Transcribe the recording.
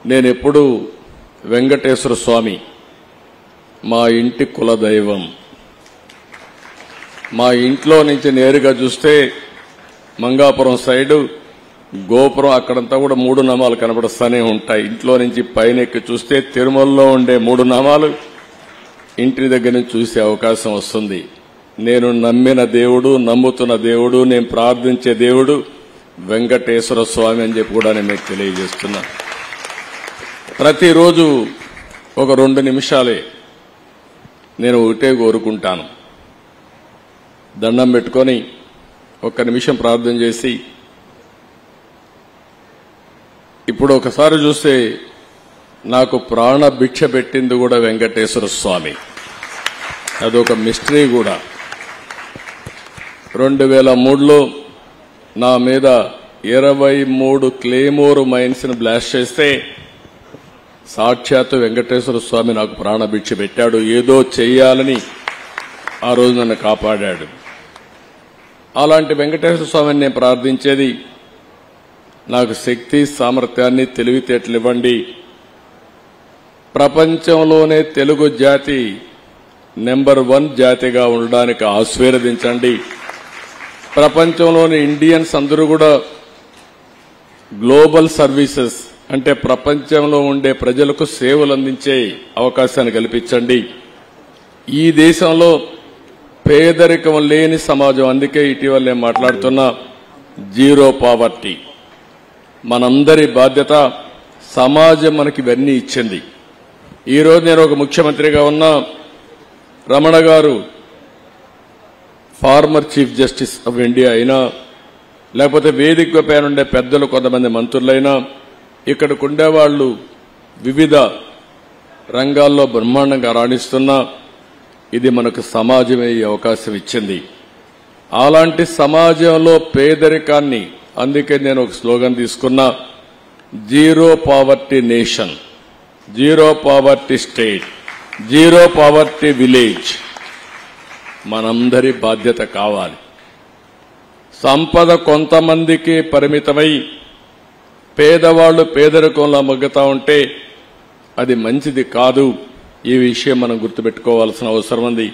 నేనెప్పుడు వెంకటేశ్వర స్వామి మా ఇంటి కులదైవం. మా ఇంట్లో నుంచి నేరుగా చూస్తే మంగాపురం సైడు గోపురం అక్కడంతా కూడా 3 నామాలు కనబడుస్తూనే ఉంటాయి. ఇంట్లో నుంచి పైన ఎక్కి చూస్తే తిరుమలలో ఉండే 3 నామాలు ఇంటి దగ్గర నుంచి చూసే అవకాశం వస్తుంది. నేను నమ్మిన దేవుడు, నమ్ముతున్న దేవుడు, నేను ప్రార్థించే దేవుడు వెంకటేశ్వర స్వామి అని చెప్పి కూడా నేను మీకు తెలియజేస్తున్నా. ప్రతిరోజు ఒక 2 నిమిషాలే నేను ఒకటే కోరుకుంటాను. దండం పెట్టుకొని 1 నిమిషం ప్రార్థన చేసి, ఇప్పుడు ఒకసారి చూస్తే నాకు ప్రాణ భిక్ష పెట్టింది కూడా వెంకటేశ్వర స్వామి. అదొక మిస్టరీ కూడా. 2003లో నా మీద 23 క్లేమోర్ మైన్స్ ని బ్లాస్ట్ చేస్తే సాక్షాత్తు వెంకటేశ్వర స్వామి నాకు ప్రాణభిక్ష పెట్టాడు. ఏదో చెయ్యాలని ఆ రోజు నన్ను కాపాడాడు. అలాంటి వెంకటేశ్వర స్వామిని నేను ప్రార్థించేది, నాకు శక్తి, సామర్థ్యాన్ని, తెలివితేటలు ఇవ్వండి. ప్రపంచంలోనే తెలుగు జాతి నెంబర్ 1 జాతిగా ఉండడానికి ఆశీర్వదించండి. ప్రపంచంలోని ఇండియన్స్ అందరూ కూడా గ్లోబల్ సర్వీసెస్ అంటే ప్రపంచంలో ఉండే ప్రజలకు సేవలు అందించే అవకాశాన్ని కల్పించండి. ఈ దేశంలో పేదరికం లేని సమాజం, అందుకే ఇటీవల నేను మాట్లాడుతున్నా జీరో పావర్టీ. మనందరి బాధ్యత. సమాజం మనకి ఇవన్నీ ఇచ్చింది. ఈరోజు నేను ఒక ముఖ్యమంత్రిగా ఉన్నా, రమణ గారు former chief justice of India అయినా, లేకపోతే వేదిక పైన ఉండే పెద్దలు కొంతమంది మంత్రులైనా, ఇక్కడికి ఉండేవాళ్లు వివిధ రంగాల్లో బ్రహ్మాండంగా రాణిస్తున్నా, ఇది మనకు సమాజమే ఈ అవకాశం ఇచ్చింది. అలాంటి సమాజంలో పేదరికాన్ని, అందుకే నేను ఒక స్లోగన్ తీసుకున్నా, zero poverty nation, zero poverty state, zero poverty village. మనందరి బాధ్యత కావాలి. సంపద కొంతమందికి పరిమితమై పేదవాళ్లు పేదరికంలో మగ్గుతా ఉంటే అది మంచిది కాదు. ఈ విషయం మనం గుర్తుపెట్టుకోవాల్సిన అవసరం ఉంది.